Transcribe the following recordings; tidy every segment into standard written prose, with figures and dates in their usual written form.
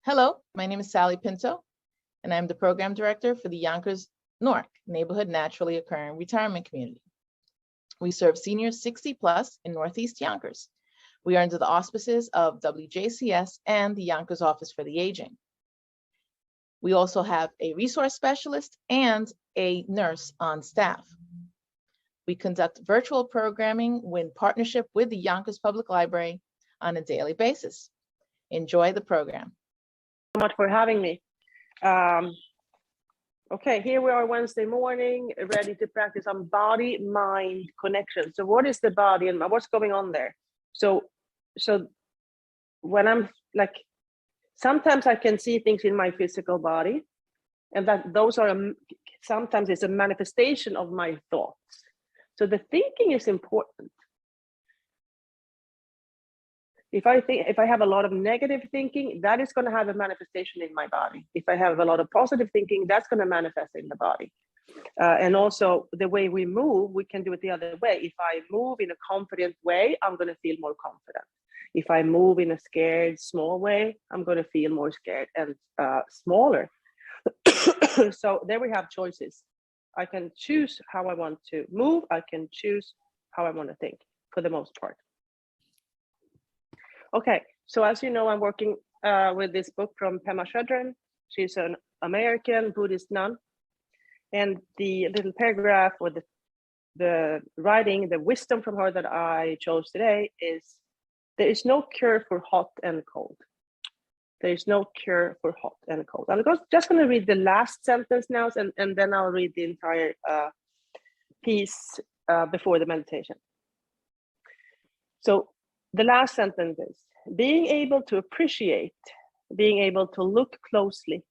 Hello, my name is Sally Pinto, and I'm the Program Director for the Yonkers Newark Neighborhood Naturally Occurring Retirement Community. We serve seniors 60 plus in Northeast Yonkers. We are under the auspices of WJCS and the Yonkers Office for the Aging. We also have a resource specialist and a nurse on staff. We conduct virtual programming in partnership with the Yonkers Public Library on a daily basis. Enjoy the program. So much for having me. Okay, here we are Wednesday morning, ready to practice on body-mind connection. So what is the body and what's going on there? So when I'm like, sometimes I can see things in my physical body, and that those are sometimes it's a manifestation of my thoughts. So the thinking is important. If I have a lot of negative thinking, that is going to have a manifestation in my body. If I have a lot of positive thinking, that's going to manifest in the body. And also the way we move, we can do it the other way. If I move in a confident way, I'm going to feel more confident. If I move in a scared, small way, I'm going to feel more scared and smaller. So there we have choices. I can choose how I want to move. I can choose how I want to think for the most part. Okay, so as you know, I'm working with this book from Pema Chodron. She's an American Buddhist nun. And the little paragraph or the writing, the wisdom from her that I chose today is, there is no cure for hot and cold. There is no cure for hot and cold. I'm just going to read the last sentence now, and then I'll read the entire piece before the meditation. So the last sentence is, being able to appreciate, being able to look closely,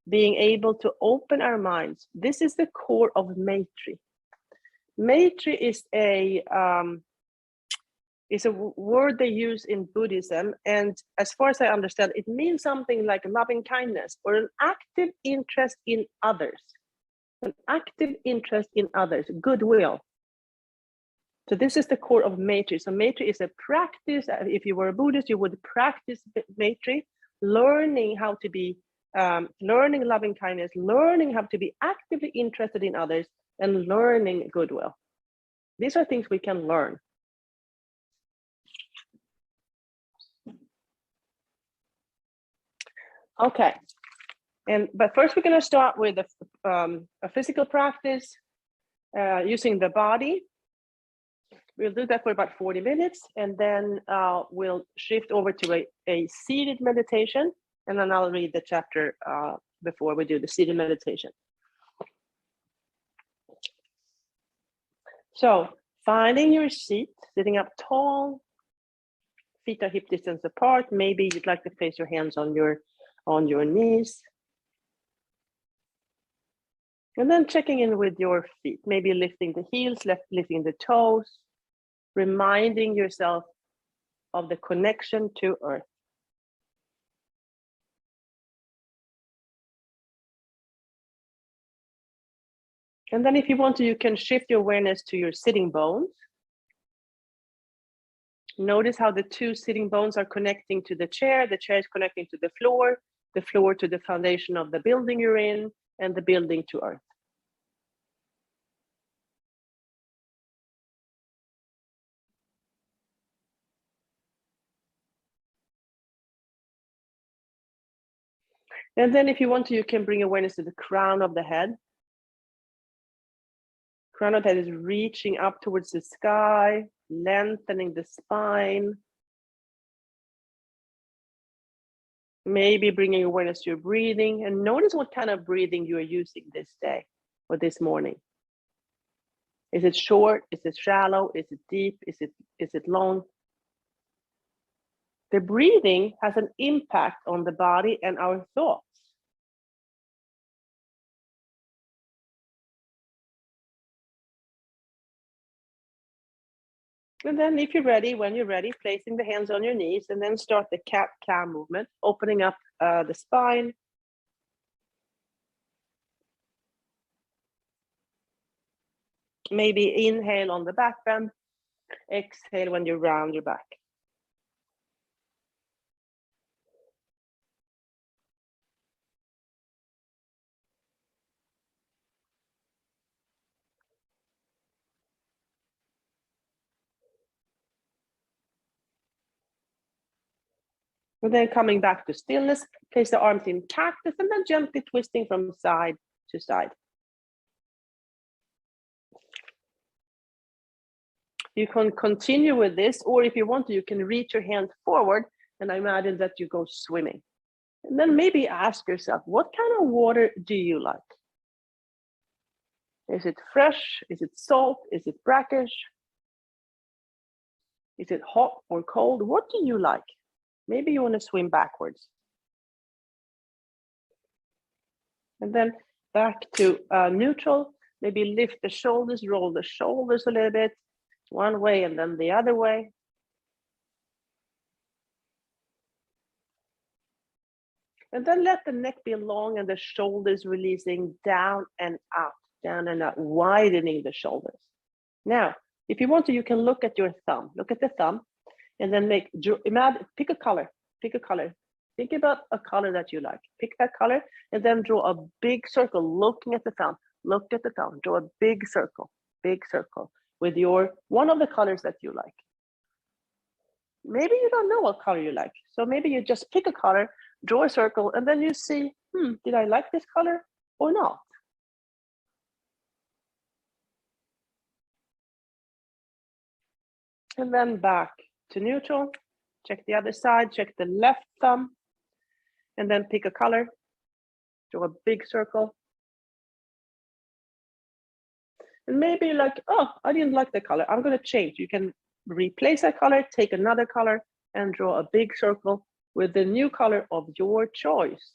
being able to open our minds. This is the core of Maitri. Maitri is a word they use in Buddhism, and as far as I understand, it means something like loving kindness or an active interest in others, an active interest in others, goodwill. So this is the core of Maitri. So Maitri is a practice. If you were a Buddhist, you would practice Maitri, learning how to be, learning loving kindness, learning how to be actively interested in others, and learning goodwill. These are things we can learn. Okay, but first we're going to start with a physical practice using the body. We'll do that for about 40 minutes, and then we'll shift over to a seated meditation, and then I'll read the chapter before we do the seated meditation. So finding your seat, sitting up tall, feet are hip distance apart. Maybe you'd like to place your hands on your knees. And then checking in with your feet, maybe lifting the heels, lifting the toes, reminding yourself of the connection to earth. And then if you want to, you can shift your awareness to your sitting bones. Notice how the two sitting bones are connecting to the chair is connecting to the floor to the foundation of the building you're in, and the building to earth. And then if you want to, you can bring awareness to the crown of the head. Crown of the head is reaching up towards the sky, lengthening the spine. Maybe bringing awareness to your breathing, and notice what kind of breathing you are using this day or this morning. Is it short? Is it shallow? Is it deep? Is it long? The breathing has an impact on the body and our thoughts. And then if you're ready, when you're ready, placing the hands on your knees, and then start the cat-cow movement, opening up the spine. Maybe inhale on the back bend, exhale when you round your back. And then coming back to stillness, place the arms in cactus and then gently twisting from side to side. You can continue with this, or if you want to, you can reach your hand forward and imagine that you go swimming. And then maybe ask yourself, what kind of water do you like? Is it fresh? Is it salt? Is it brackish? Is it hot or cold? What do you like? Maybe you want to swim backwards. And then back to neutral. Maybe lift the shoulders, roll the shoulders a little bit, one way and then the other way. And then let the neck be long and the shoulders releasing down and out, widening the shoulders. Now, if you want to, you can look at your thumb. Look at the thumb and then pick a color. Think about a color that you like. Pick that color and then draw a big circle looking at the thumb. Look at the thumb. Draw a big circle with one of the colors that you like. Maybe you don't know what color you like. So maybe you just pick a color, draw a circle, and then you see, did I like this color or not? And then back to neutral. Check the other side, check the left thumb, and then pick a color, draw a big circle. And maybe you're like, oh, I didn't like the color. I'm going to change. You can replace that color, take another color, and draw a big circle with the new color of your choice.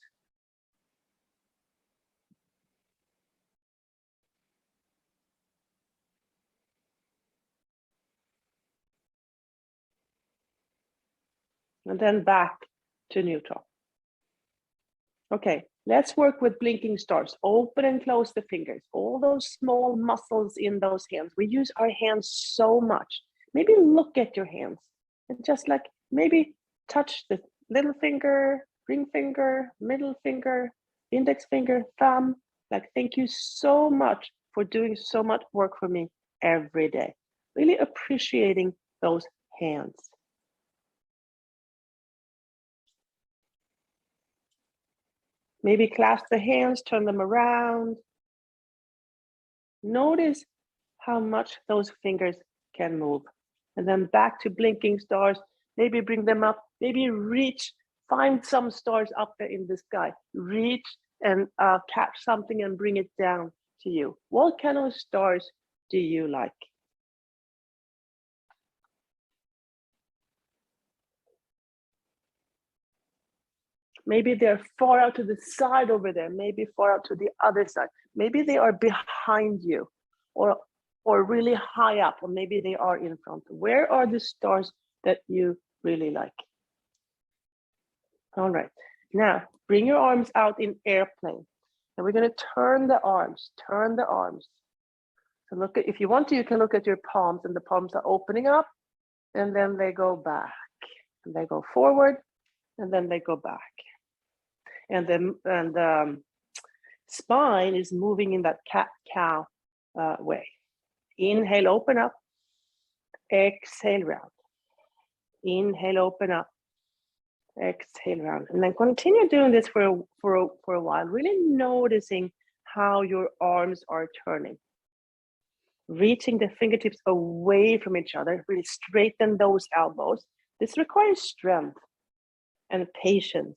And then back to neutral. Okay, let's work with blinking stars. Open and close the fingers. All those small muscles in those hands. We use our hands so much. Maybe look at your hands and just like maybe touch the little finger, ring finger, middle finger, index finger, thumb. Like, thank you so much for doing so much work for me every day. Really appreciating those hands. Maybe clasp the hands, turn them around. Notice how much those fingers can move. And then back to blinking stars. Maybe bring them up, maybe reach, find some stars up there in the sky. Reach and catch something and bring it down to you. What kind of stars do you like? Maybe they're far out to the side over there, maybe far out to the other side. Maybe they are behind you or really high up, or maybe they are in front. Where are the stars that you really like? All right, now bring your arms out in airplane. And we're gonna turn the arms. So look at, if you want to, you can look at your palms, and the palms are opening up, and then they go back, and they go forward, and then they go back. And the spine is moving in that cat-cow way. Inhale, open up. Exhale, round. Inhale, open up. Exhale, round. And then continue doing this for a while, really noticing how your arms are turning. Reaching the fingertips away from each other, really straighten those elbows. This requires strength and patience.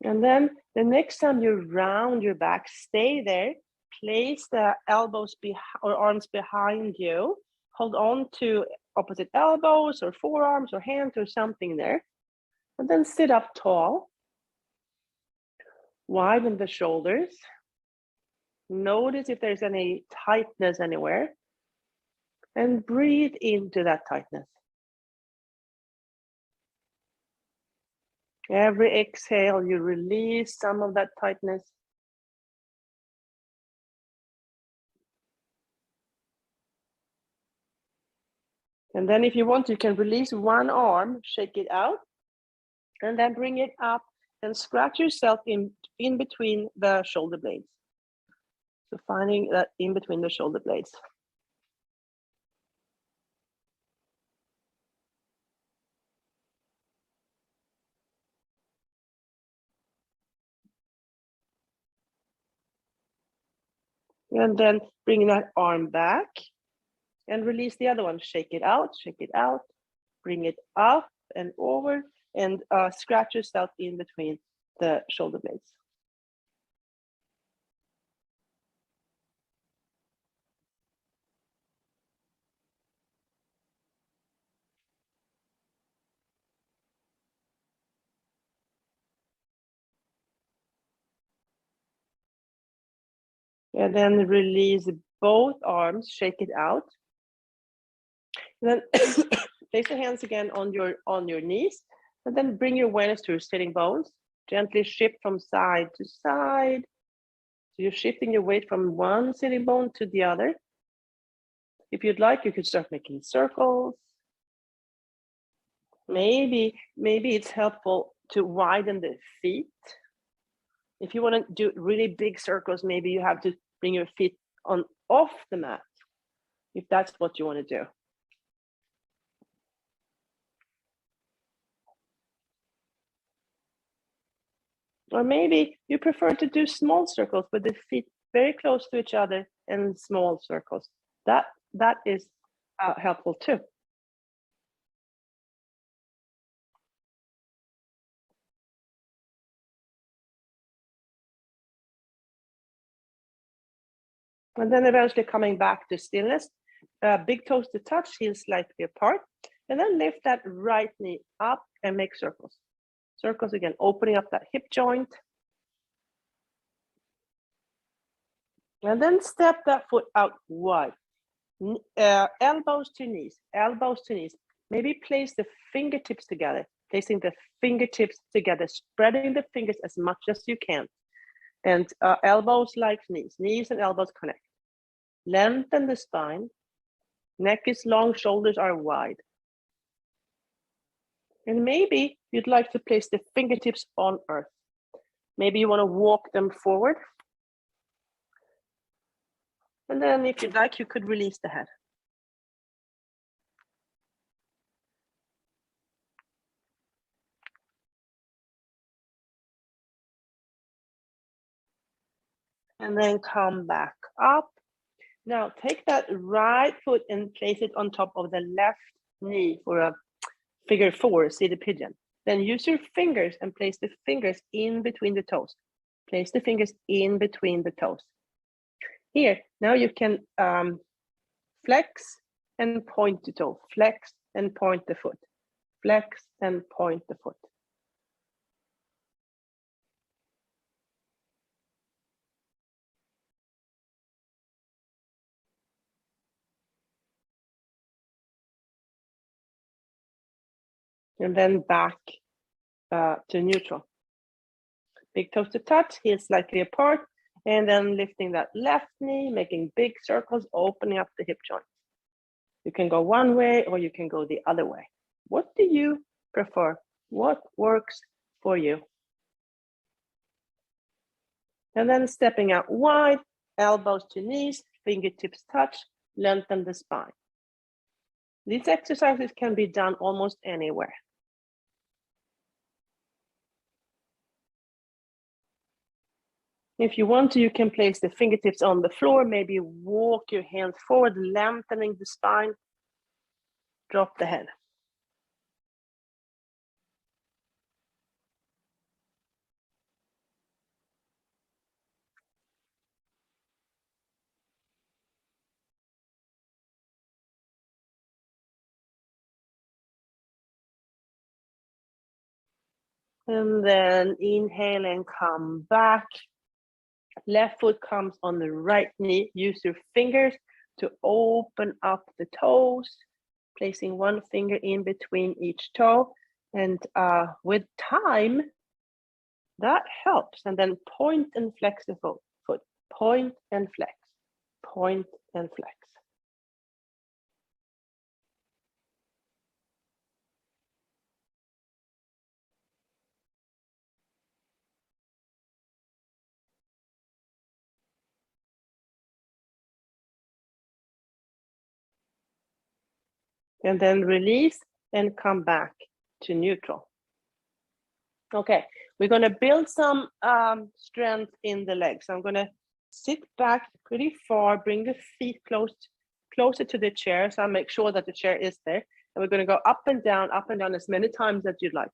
And then the next time you round your back, stay there, place the elbows or arms behind you, hold on to opposite elbows or forearms or hands or something there, and then sit up tall. Widen the shoulders. Notice if there's any tightness anywhere, and breathe into that tightness. Every exhale, you release some of that tightness. And then if you want, you can release one arm, shake it out, and then bring it up and scratch yourself in between the shoulder blades. So finding that in between the shoulder blades. And then bring that arm back and release the other one. Shake it out, bring it up and over, and scratch yourself in between the shoulder blades. And then release both arms, shake it out. And then place your hands again on your knees, and then bring your awareness to your sitting bones. Gently shift from side to side. So you're shifting your weight from one sitting bone to the other. If you'd like, you could start making circles. Maybe it's helpful to widen the feet. If you want to do really big circles, maybe you have to bring your feet off the mat, if that's what you want to do. Or maybe you prefer to do small circles with the feet very close to each other and small circles. That is helpful too. And then eventually coming back to stillness, big toes to touch, heels slightly apart. And then lift that right knee up and make circles. Circles again, opening up that hip joint. And then step that foot out wide. Elbows to knees, elbows to knees. Maybe place the fingertips together, placing the fingertips together, spreading the fingers as much as you can. And elbows like knees, knees and elbows connect. Lengthen the spine. Neck is long, shoulders are wide. And maybe you'd like to place the fingertips on earth. Maybe you want to walk them forward. And then if you'd like, you could release the head. And then come back up. Now take that right foot and place it on top of the left knee for a figure 4, seated pigeon. Then use your fingers and place the fingers in between the toes. Place the fingers in between the toes. Here, now you can flex and point the toe, flex and point the foot, flex and point the foot. And then back to neutral. Big toes to touch, heels slightly apart, and then lifting that left knee, making big circles, opening up the hip joint. You can go one way or you can go the other way. What do you prefer? What works for you? And then stepping out wide, elbows to knees, fingertips touch, lengthen the spine. These exercises can be done almost anywhere. If you want to, you can place the fingertips on the floor, maybe walk your hands forward, lengthening the spine, drop the head. And then inhale and come back. Left foot comes on the right knee. Use your fingers to open up the toes, placing one finger in between each toe. And with time, that helps. And then point and flex the foot. Point and flex. Point and flex. And then release and come back to neutral. Okay, we're going to build some strength in the legs. I'm going to sit back pretty far, bring the feet closer to the chair. So I'll make sure that the chair is there. And we're going to go up and down as many times as you'd like.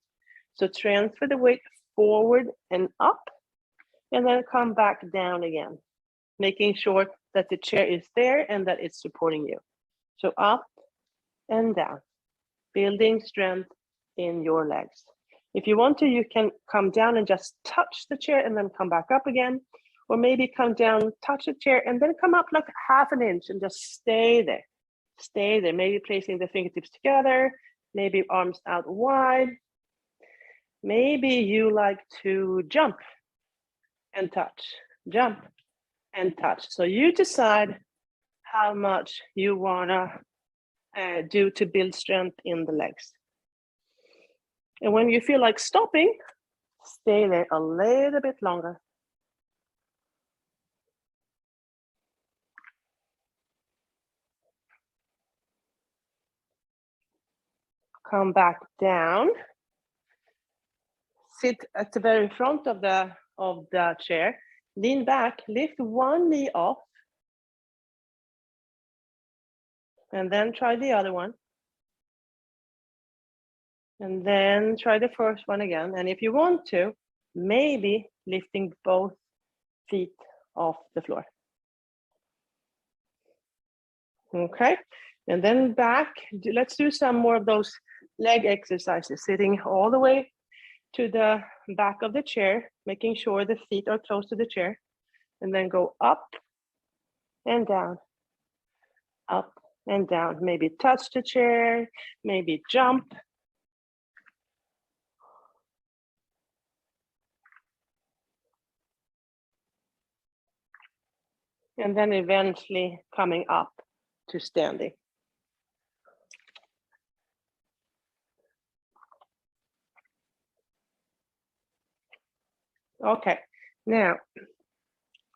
So transfer the weight forward and up, and then come back down again, making sure that the chair is there and that it's supporting you. So up and down, building strength in your legs. If you want to, you can come down and just touch the chair and then come back up again. Or maybe come down, touch the chair, and then come up like half an inch and just stay there. Stay there, maybe placing the fingertips together, maybe arms out wide. Maybe you like to jump and touch, jump and touch. So you decide how much you wanna do to build strength in the legs. And when you feel like stopping, stay there a little bit longer. Come back down. Sit at the very front of the chair. Lean back, lift one knee off. And then try the other one. And then try the first one again. And if you want to, maybe lifting both feet off the floor. Okay, and then back. Let's do some more of those leg exercises, sitting all the way to the back of the chair, making sure the feet are close to the chair, and then go up and down, up and down. Maybe touch the chair, maybe jump. And then eventually coming up to standing. Okay, now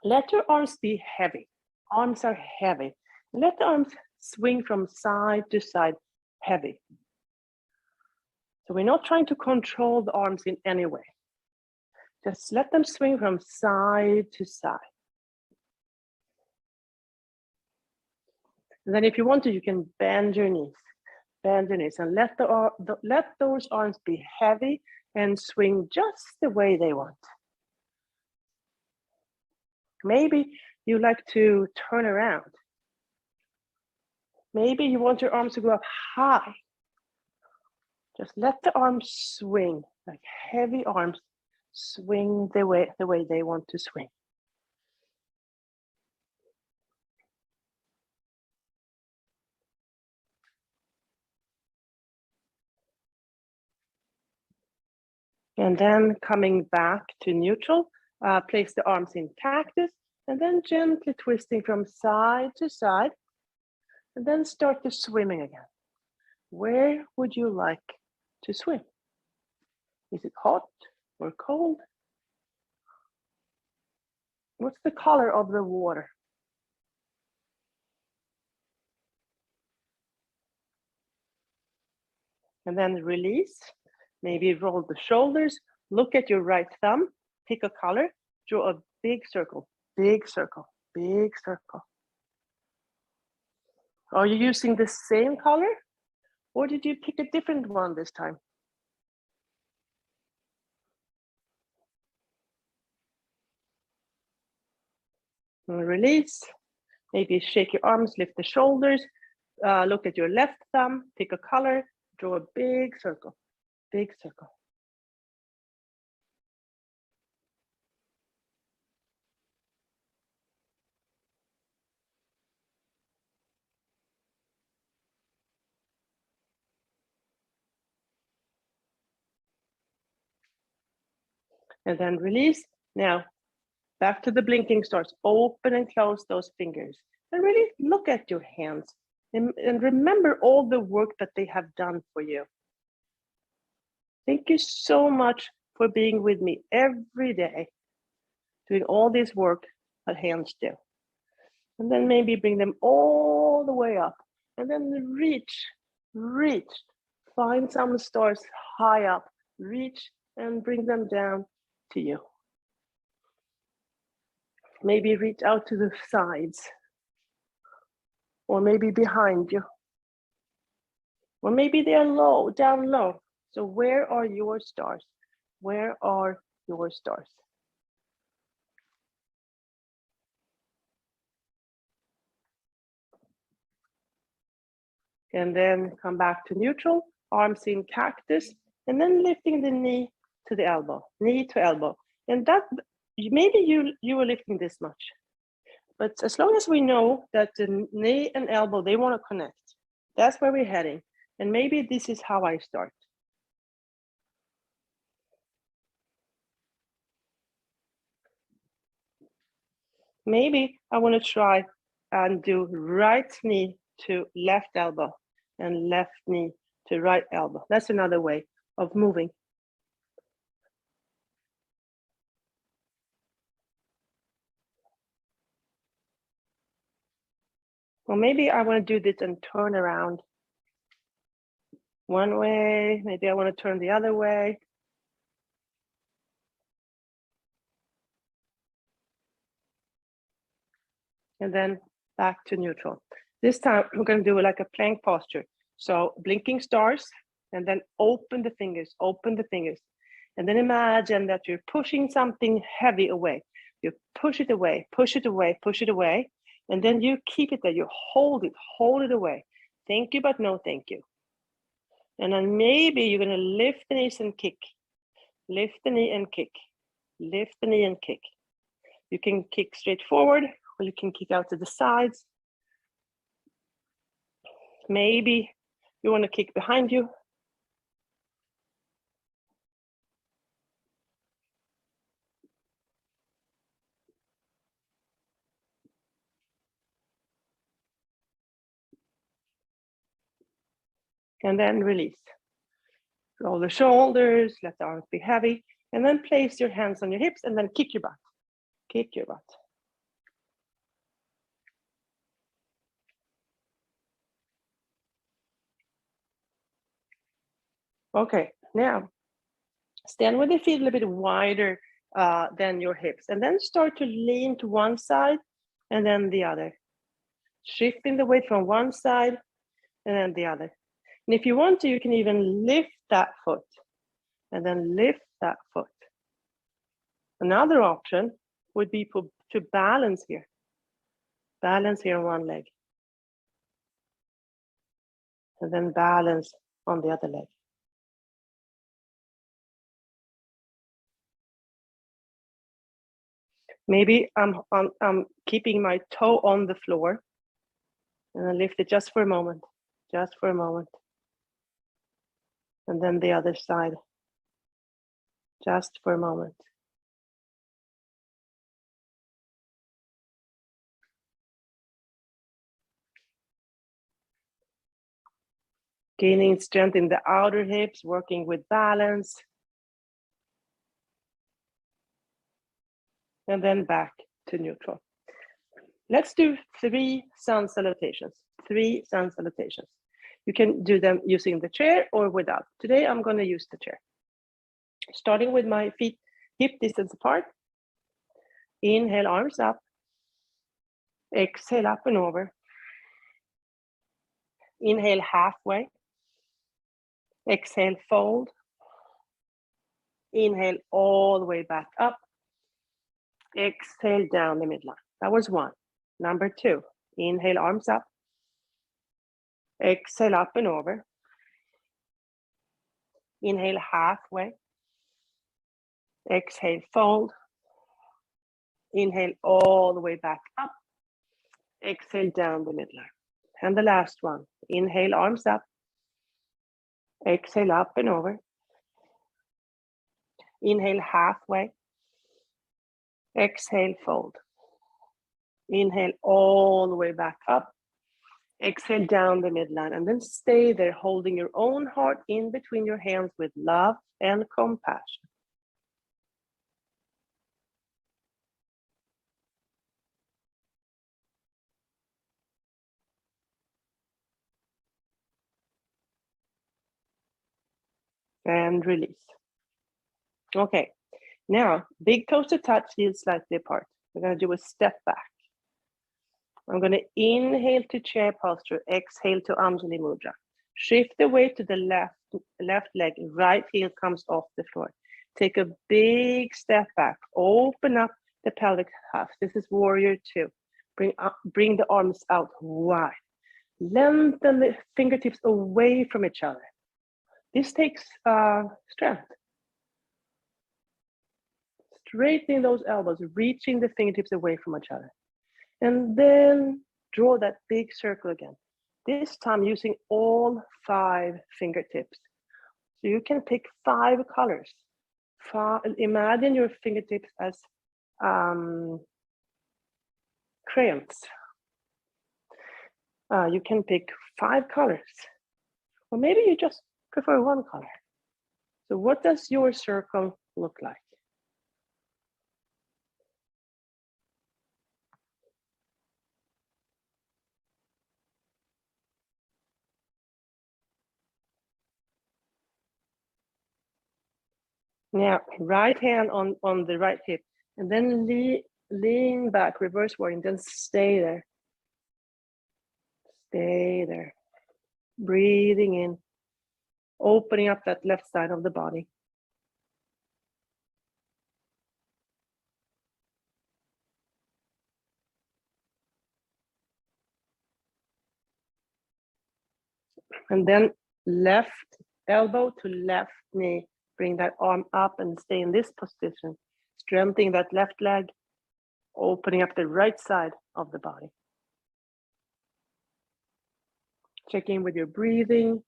let your arms be heavy. Arms are heavy. Let the arms swing from side to side, heavy. So we're not trying to control the arms in any way. Just let them swing from side to side. And then if you want to, you can bend your knees and let those arms be heavy and swing just the way they want. Maybe you like to turn around. Maybe you want your arms to go up high. Just let the arms swing, like heavy arms, swing the way they want to swing. And then coming back to neutral, place the arms in cactus, and then gently twisting from side to side, and then start the swimming again. Where would you like to swim? Is it hot or cold? What's the color of the water? And then release. Maybe roll the shoulders, look at your right thumb, pick a color, draw a big circle, big circle, big circle. Are you using the same color, or did you pick a different one this time? And release. Maybe shake your arms, lift the shoulders, look at your left thumb, pick a color, draw a big circle, big circle. And then release. Now, back to the blinking stars. Open and close those fingers. And really look at your hands. And remember all the work that they have done for you. Thank you so much for being with me every day, doing all this work that hands do. And then maybe bring them all the way up. And then reach. Find some stars high up. Reach and bring them down to you. Maybe reach out to the sides. Or maybe behind you. Or maybe they're low, down low. So where are your stars? Where are your stars? And then come back to neutral, arms in cactus, and then lifting the knee to the elbow, knee to elbow. And that, maybe you were lifting this much. But as long as we know that the knee and elbow, they want to connect, that's where we're heading. And maybe this is how I start. Maybe I want to try and do right knee to left elbow and left knee to right elbow. That's another way of moving. Or maybe I want to do this and turn around one way. Maybe I want to turn the other way. And then back to neutral. This time we're going to do like a plank posture. So blinking stars, and then open the fingers, And then imagine that you're pushing something heavy away. You push it away, push it away, push it away. And then you keep it there, you hold it away. Thank you, but no thank you. And then maybe you're going to lift the knees and kick. Lift the knee and kick. Lift the knee and kick. You can kick straight forward, or you can kick out to the sides. Maybe you want to kick behind you. And then release. Roll the shoulders, let the arms be heavy, and then place your hands on your hips and then kick your butt. Kick your butt. Okay, now stand with your feet a little bit wider than your hips, and then start to lean to one side and then the other. Shifting the weight from one side and then the other. And if you want to, you can even lift that foot and then lift that foot. Another option would be to balance here. Balance here on one leg. And then balance on the other leg. Maybe I'm keeping my toe on the floor and I lift it just for a moment, just for a moment. And then the other side, just for a moment. Gaining strength in the outer hips, working with balance. And then back to neutral. Let's do 3 sun salutations. 3 sun salutations. You can do them using the chair or without. Today, I'm going to use the chair. Starting with my feet hip distance apart. Inhale, arms up. Exhale, up and over. Inhale, halfway. Exhale, fold. Inhale, all the way back up. Exhale, down the midline. That was 1. Number 2, inhale, arms up. Exhale, up and over. Inhale, halfway. Exhale, fold. Inhale, all the way back up. Exhale, down the midline. And the last one, inhale, arms up. Exhale, up and over. Inhale halfway. Exhale, fold. Inhale all the way back up. Exhale down the midline, and then stay there holding your own heart in between your hands with love and compassion. And release. Okay, now big toes to touch, heels slightly apart. We're going to do a step back. I'm going to inhale to chair posture, exhale to Anjali Mudra. Shift the weight to the left leg, right heel comes off the floor. Take a big step back, open up the pelvic half. This is warrior 2. Bring the arms out wide. Lengthen the fingertips away from each other. This takes strength. Straightening those elbows, reaching the fingertips away from each other. And then draw that big circle again. This time using all 5 fingertips. So you can pick 5 colors. Imagine your fingertips as crayons. You can pick 5 colors. Or maybe you just prefer 1 color. So what does your circle look like? Now, right hand on the right hip, and then lean back, reverse warrior, and then stay there. Stay there. Breathing in, opening up that left side of the body. And then left elbow to left knee. Bring that arm up and stay in this position. Strengthening that left leg, opening up the right side of the body. Check in with your breathing.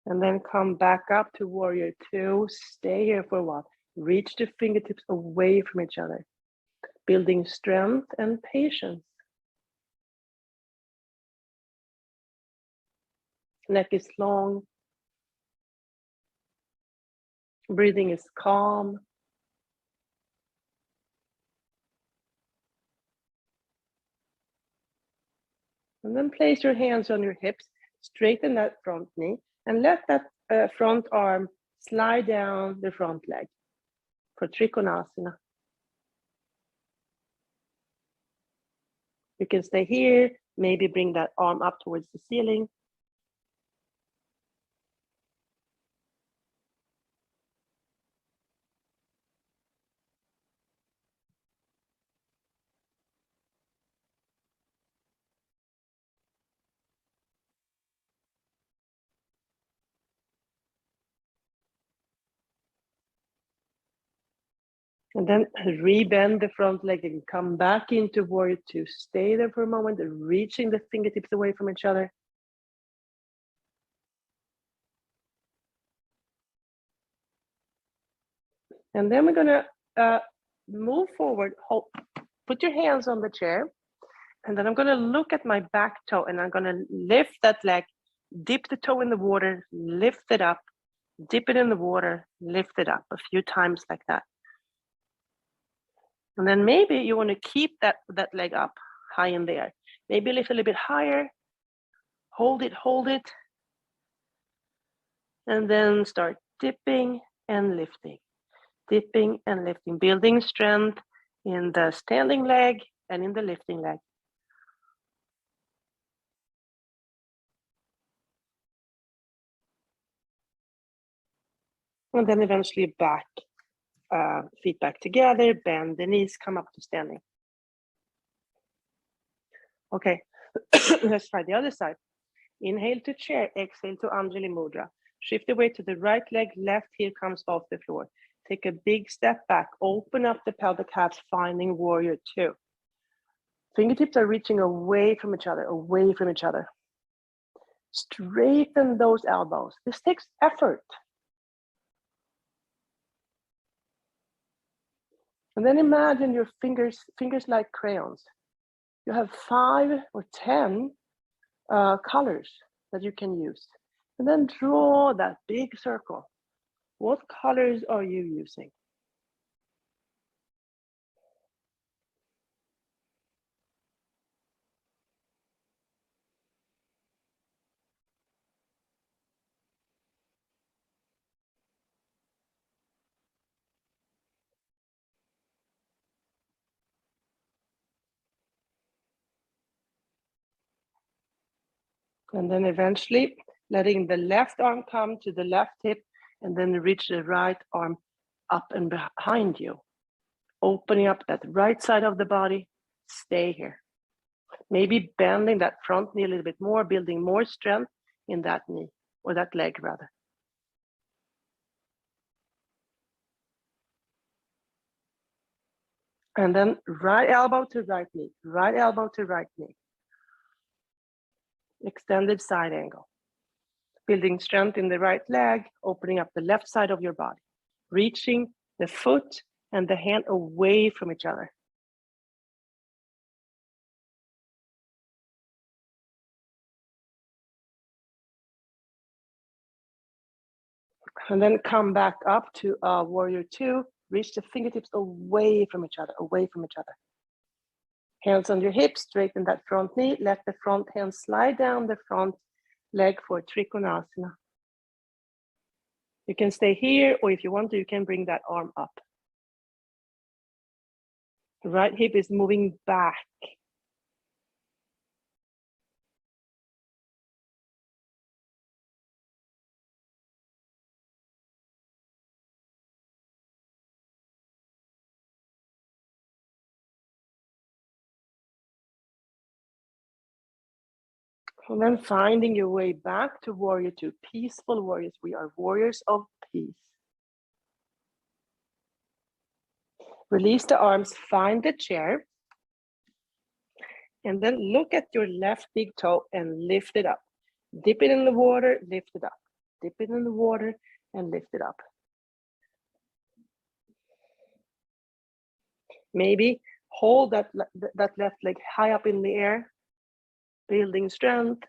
And then come back up to warrior 2. Stay here for a while. Reach the fingertips away from each other. Building strength and patience. Neck is long. Breathing is calm. And then place your hands on your hips. Straighten that front knee. And let that front arm slide down the front leg for Trikonasana. You can stay here, maybe bring that arm up towards the ceiling. And then rebend the front leg and come back into warrior 2. Stay there for a moment, reaching the fingertips away from each other. And then we're gonna move forward. Put your hands on the chair. And then I'm gonna look at my back toe and I'm gonna lift that leg, dip the toe in the water, lift it up, dip it in the water, lift it up a few times like that. And then maybe you want to keep that leg up high in the air. Maybe lift a little bit higher. Hold it. And then start dipping and lifting. Dipping and lifting. Building strength in the standing leg and in the lifting leg. And then eventually back. Feet back together, bend the knees, come up to standing. Okay, let's try the other side. Inhale to chair, exhale to Anjali Mudra. Shift the weight to the right leg, left heel comes off the floor. Take a big step back, open up the pelvic half, finding warrior two. Fingertips are reaching away from each other, away from each other. Straighten those elbows. This takes effort. And then imagine your fingers like crayons. You have 5 or 10 colors that you can use. And then draw that big circle. What colors are you using? And then eventually letting the left arm come to the left hip and then reach the right arm up and behind you. Opening up that right side of the body, stay here. Maybe bending that front knee a little bit more, building more strength in that knee, or that leg rather. And then right elbow to right knee, right elbow to right knee. Extended side angle. Building strength in the right leg, opening up the left side of your body. Reaching the foot and the hand away from each other. And then come back up to warrior two. Reach the fingertips away from each other, away from each other. Hands on your hips, straighten that front knee. Let the front hand slide down the front leg for Trikonasana. You can stay here, or if you want to, you can bring that arm up. The right hip is moving back. And then finding your way back to warrior two, peaceful warriors. We are warriors of peace. Release the arms, find the chair. And then look at your left big toe and lift it up. Dip it in the water, lift it up. Dip it in the water and lift it up. Maybe hold that left leg high up in the air, building strength.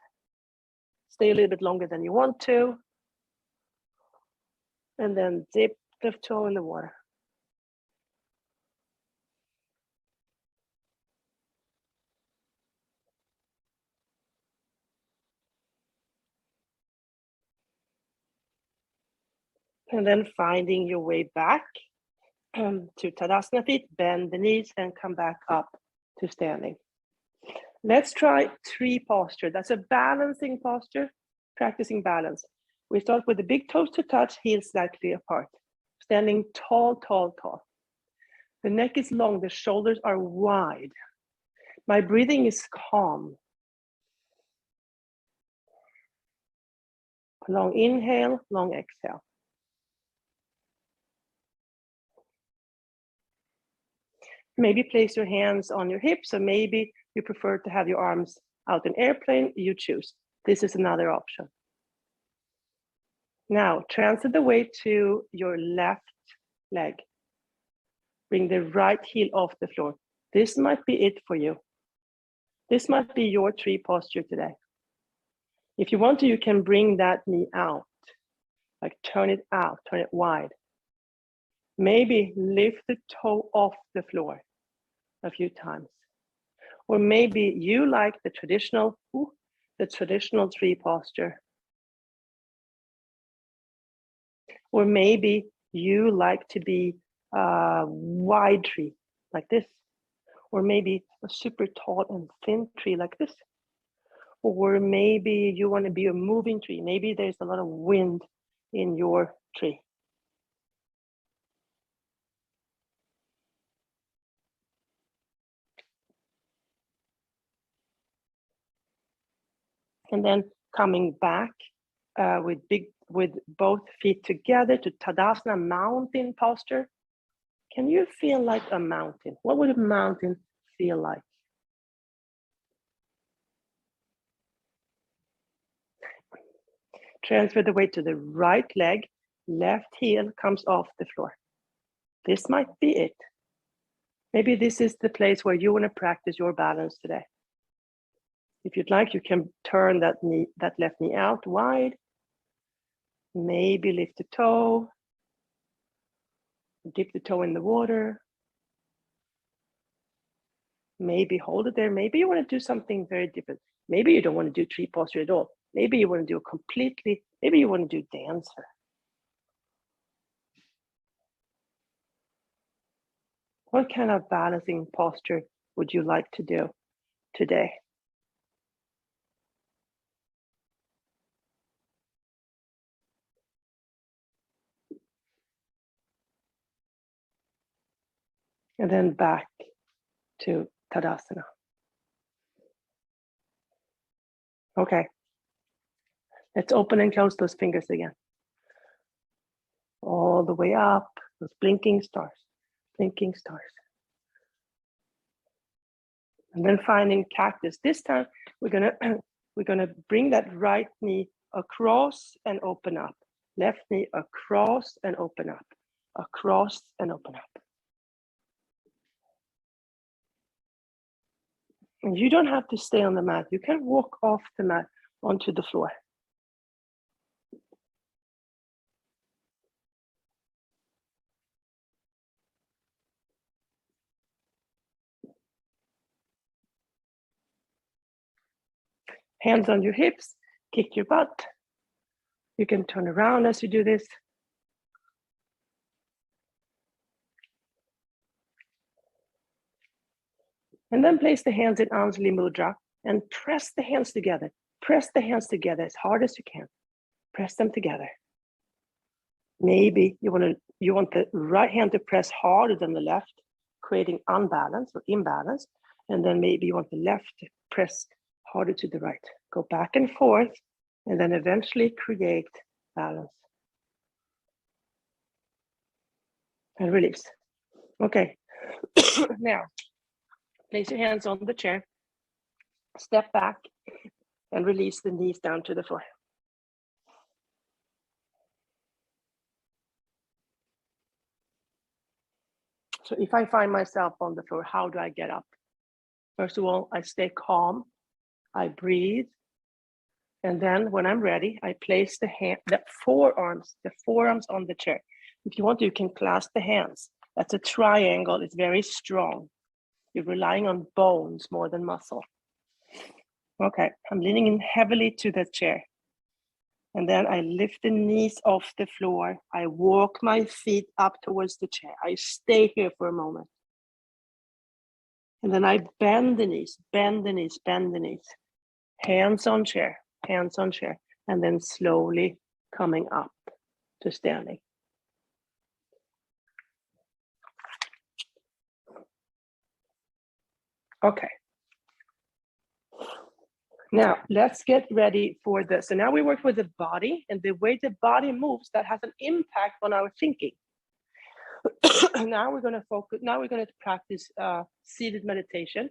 Stay a little bit longer than you want to. And then dip the toe in the water. And then finding your way back to Tadasana feet, bend the knees and come back up to standing. Let's try tree posture. That's a balancing posture, practicing balance. We start with the big toes to touch, heels slightly apart. Standing tall, tall, tall. The neck is long, the shoulders are wide. My breathing is calm. Long inhale, long exhale. Maybe place your hands on your hips, or maybe you prefer to have your arms out in airplane, you choose. This is another option. Now, transfer the weight to your left leg. Bring the right heel off the floor. This might be it for you. This might be your tree posture today. If you want to, you can bring that knee out, like turn it out, turn it wide. Maybe lift the toe off the floor a few times. Or maybe you like the traditional tree posture. Or maybe you like to be a wide tree like this. Or maybe a super tall and thin tree like this. Or maybe you want to be a moving tree. Maybe there's a lot of wind in your tree. And then coming back with big with both feet together to Tadasana, mountain posture. Can you feel like a mountain? What would a mountain feel like? Transfer the weight to the right leg, left heel comes off the floor. This might be it. Maybe this is the place where you want to practice your balance today. If you'd like, you can turn that left knee out wide. Maybe lift the toe. Dip the toe in the water. Maybe hold it there. Maybe you want to do something very different. Maybe you don't want to do tree posture at all. Maybe you want to do maybe you want to do dancer. What kind of balancing posture would you like to do today? And then back to Tadasana. Okay. Let's open and close those fingers again. All the way up, those blinking stars, blinking stars. And then finding cactus. This time we're gonna bring that right knee across and open up. Left knee across and open up. Across and open up. And you don't have to stay on the mat. You can walk off the mat onto the floor. Hands on your hips, kick your butt. You can turn around as you do this. And then place the hands in Anjali Mudra and press the hands together. Press the hands together as hard as you can. Press them together. Maybe you want the right hand to press harder than the left, creating unbalance or imbalance. And then maybe you want the left to press harder to the right. Go back and forth, and then eventually create balance. And release. Okay. Now, place your hands on the chair. Step back and release the knees down to the floor. So if I find myself on the floor, how do I get up? First of all, I stay calm. I breathe. And then when I'm ready, I place the forearms on the chair. If you want to, you can clasp the hands. That's a triangle. It's very strong. You're relying on bones more than muscle. Okay, I'm leaning in heavily to the chair. And then I lift the knees off the floor. I walk my feet up towards the chair. I stay here for a moment. And then I bend the knees, bend the knees, bend the knees. Hands on chair, and then slowly coming up to standing. Okay. Now let's get ready for this. So now we work with the body, and the way the body moves, that has an impact on our thinking. Now we're going to focus. Now we're going to practice seated meditation.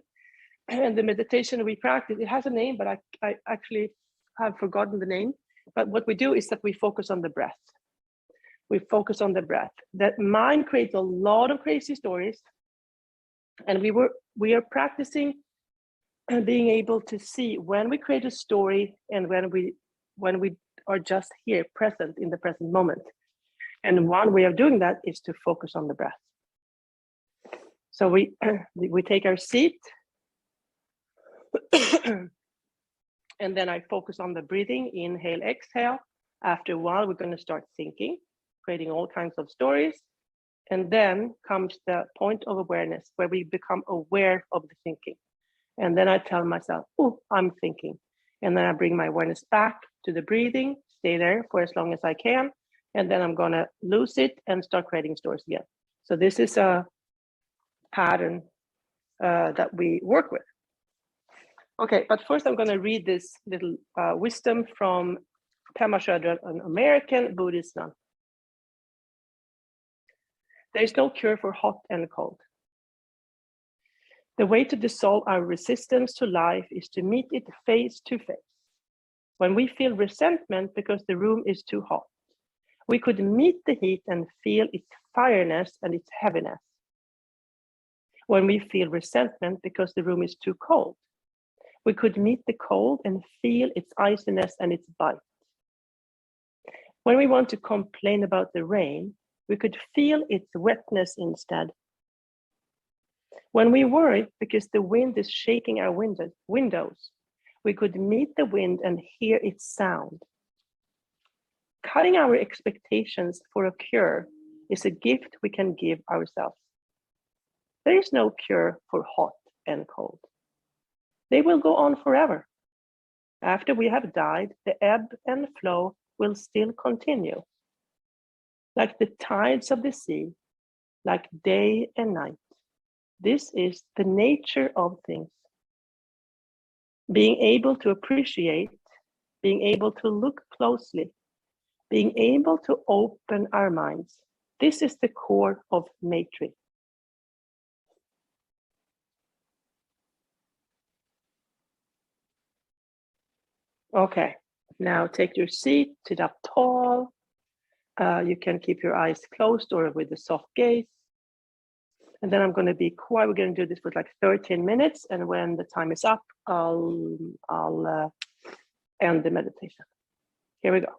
And the meditation we practice, it has a name, but I actually have forgotten the name. But what we do is that we focus on the breath. We focus on the breath. That mind creates a lot of crazy stories. And we are practicing being able to see when we create a story and when we are just here, present in the present moment. And one way of doing that is to focus on the breath. So we take our seat. And then I focus on the breathing, inhale, exhale. After a while, we're going to start thinking, creating all kinds of stories. And then comes the point of awareness where we become aware of the thinking. And then I tell myself, oh, I'm thinking. And then I bring my awareness back to the breathing, stay there for as long as I can. And then I'm going to lose it and start creating stories again. So this is a pattern that we work with. Okay, but first I'm going to read this little wisdom from Pema Chodron, an American Buddhist nun. There is no cure for hot and cold. The way to dissolve our resistance to life is to meet it face to face. When we feel resentment because the room is too hot, we could meet the heat and feel its fireness and its heaviness. When we feel resentment because the room is too cold, we could meet the cold and feel its iciness and its bite. When we want to complain about the rain, we could feel its wetness instead. When we worry because the wind is shaking our windows, we could meet the wind and hear its sound. Cutting our expectations for a cure is a gift we can give ourselves. There is no cure for hot and cold. They will go on forever. After we have died, the ebb and flow will still continue. Like the tides of the sea, like day and night. This is the nature of things. Being able to appreciate, being able to look closely, being able to open our minds. This is the core of Maitri. Okay, now take your seat, sit up tall. You can keep your eyes closed or with a soft gaze. And then I'm going to be quiet. We're going to do this for like 13 minutes. And when the time is up, I'll end the meditation. Here we go.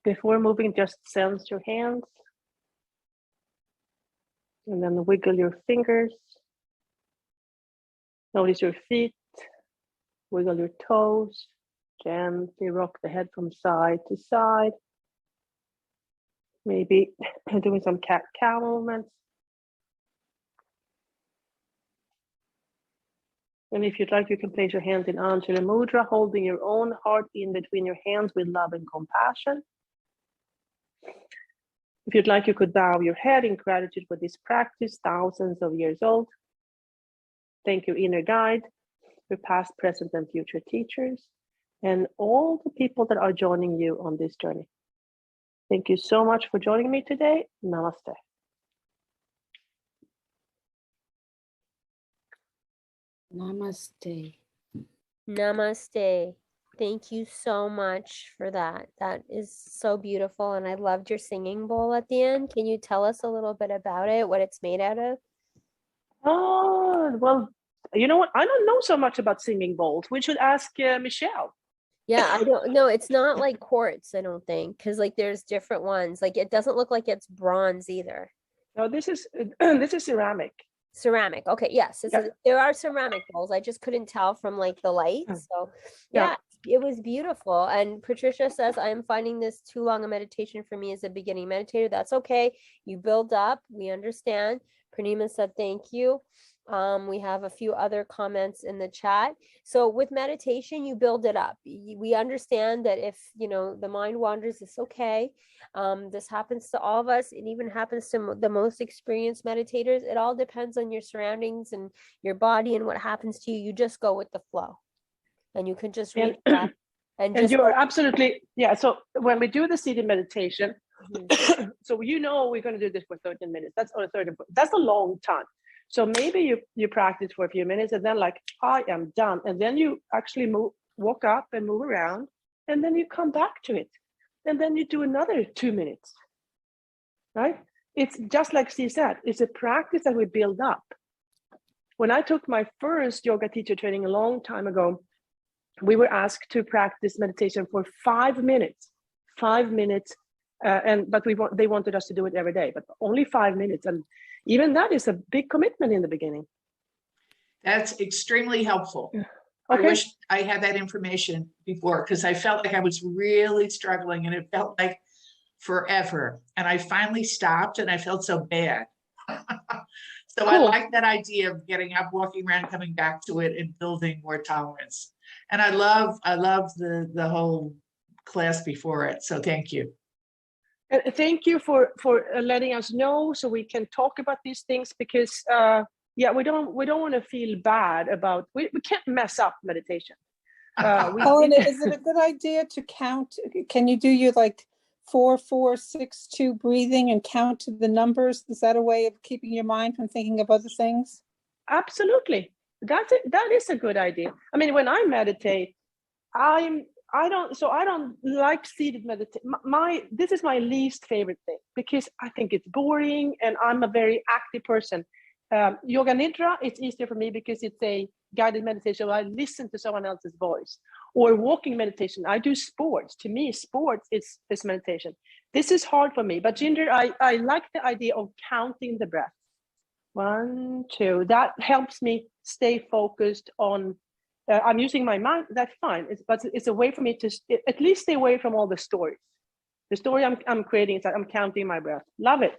Before moving, just sense your hands. And then wiggle your fingers. Notice your feet. Wiggle your toes. Gently rock the head from side to side. Maybe doing some cat-cow movements. And if you'd like, you can place your hands in Anjali Mudra, holding your own heart in between your hands with love and compassion. If you'd like, you could bow your head in gratitude for this practice, thousands of years old. Thank you, inner guide, your past, present, and future teachers, and all the people that are joining you on this journey. Thank you so much for joining me today. Namaste. Namaste. Namaste. Thank you so much for that. That is so beautiful. And I loved your singing bowl at the end. Can you tell us a little bit about it, what it's made out of? Oh, well, you know what? I don't know so much about singing bowls. We should ask Michelle. Yeah, I don't know. It's not like quartz, I don't think, because like there's different ones. Like it doesn't look like it's bronze either. No, this is this is ceramic. Ceramic. Okay, yes. There are ceramic bowls. I just couldn't tell from like the light. So yeah, it was beautiful. And Patricia says, I'm finding this too long a meditation for me as a beginning meditator. That's okay. You build up. We understand. Pranima said, thank you. We have a few other comments in the chat. So with meditation, you build it up. We understand that if, you know, the mind wanders, it's okay. This happens to all of us. It even happens to the most experienced meditators. It all depends on your surroundings and your body and what happens to you. You just go with the flow. And you can just reach back and just you're absolutely, yeah. So when we do the seated meditation, so you know we're going to do this for 13 minutes. That's or 30. That's a long time. So maybe you practice for a few minutes and then like, I am done. And then you actually walk up and move around, and then you come back to it. And then you do another 2 minutes, right? It's just like she said, it's a practice that we build up. When I took my first yoga teacher training a long time ago, we were asked to practice meditation for 5 minutes, but they wanted us to do it every day, but only 5 minutes. And even that is a big commitment in the beginning. That's extremely helpful. Okay. I wish I had that information before, because I felt like I was really struggling and it felt like forever. And I finally stopped and I felt so bad. So cool. I like that idea of getting up, walking around, coming back to it and building more tolerance. And I love the whole class before it. So thank you. Thank you for letting us know so we can talk about these things, because we don't want to feel bad about we can't mess up meditation. Helena, is it a good idea to count? Can you do your like 4, 4, 6, 2 breathing and count to the numbers? Is that a way of keeping your mind from thinking of other things? Absolutely. That is a good idea. I mean, when I meditate, I don't like seated meditation. This is my least favorite thing, because I think it's boring and I'm a very active person. Yoga Nidra, it's easier for me because it's a guided meditation where I listen to someone else's voice. Or walking meditation, I do sports. To me, sports is meditation. This is hard for me, but Ginger, I like the idea of counting the breath. 1, 2, that helps me stay focused on, I'm using my mind, that's fine. But it's a way for me to at least stay away from all the stories. The story I'm creating is that I'm counting my breath. Love it.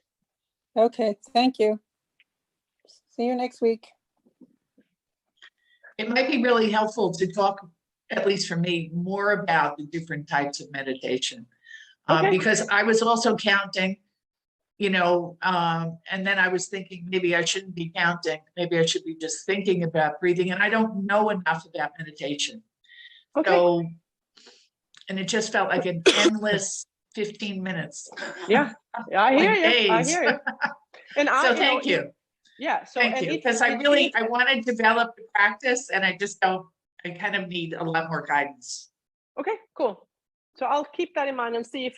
Okay, thank you. See you next week. It might be really helpful to talk, at least for me, more about the different types of meditation. Because I was also counting, and then I was thinking maybe I shouldn't be counting. Maybe I should be just thinking about breathing. And I don't know enough about meditation. Okay. So, and it just felt like an endless 15 minutes. Yeah, I hear you. I hear you. And so thank you. Yeah. So thank you. Because I want to develop the practice, and I kind of need a lot more guidance. Okay, cool. So I'll keep that in mind and see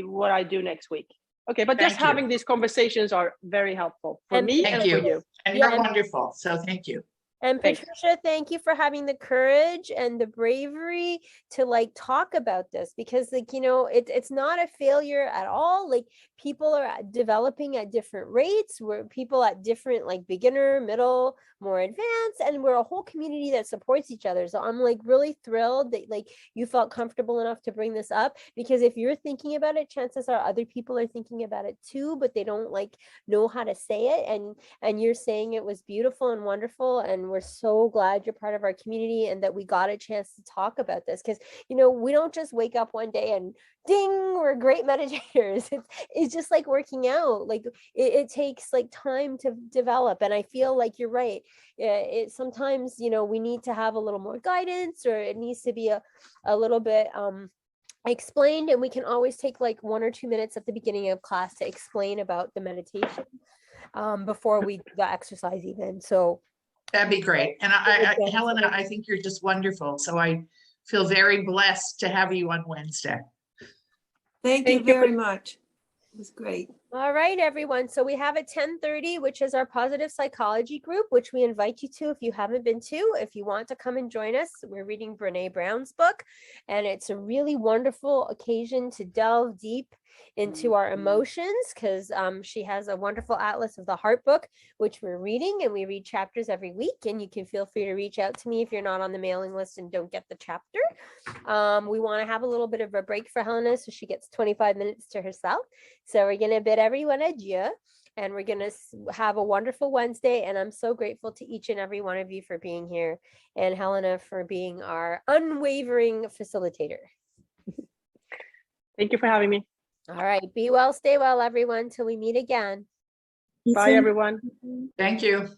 what I do next week. Okay, but just having these conversations are very helpful for me and for you. And you're wonderful. So thank you. And Thanks. Patricia, thank you for having the courage and the bravery to like talk about this, because like, you know, it's not a failure at all. Like people are developing at different rates. We're people at different like beginner, middle, more advanced, and we're a whole community that supports each other. So I'm like really thrilled that like you felt comfortable enough to bring this up, because if you're thinking about it, chances are other people are thinking about it too, but they don't like know how to say it. And you're saying it was beautiful and wonderful, and we're so glad you're part of our community and that we got a chance to talk about this, because you know, we don't just wake up one day and ding, we're great meditators. It's just like working out. Like it takes like time to develop, and I feel like you're right. It sometimes, you know, we need to have a little more guidance, or it needs to be a little bit explained, and we can always take like 1 or 2 minutes at the beginning of class to explain about the meditation before we do the exercise even. So That'd be great. And Helena, I think you're just wonderful. So I feel very blessed to have you on Wednesday. Thank you Thank you. very much. It was great. all right, everyone. So we have a 10:30, which is our positive psychology group, which we invite you to if you haven't been to. If you want to come and join us, we're reading Brene Brown's book, and it's a really wonderful occasion to delve deep into our emotions, because she has a wonderful atlas of the heart book, which we're reading, and we read chapters every week. And you can feel free to reach out to me if you're not on the mailing list and don't get the chapter. We want to have a little bit of a break for Helena, so she gets 25 minutes to herself. So we're going to bid everyone adieu, and we're going to have a wonderful Wednesday. And I'm so grateful to each and every one of you for being here, and Helena for being our unwavering facilitator. Thank you for having me. All right. Be well, stay well, everyone, till we meet again. Bye, everyone. Thank you.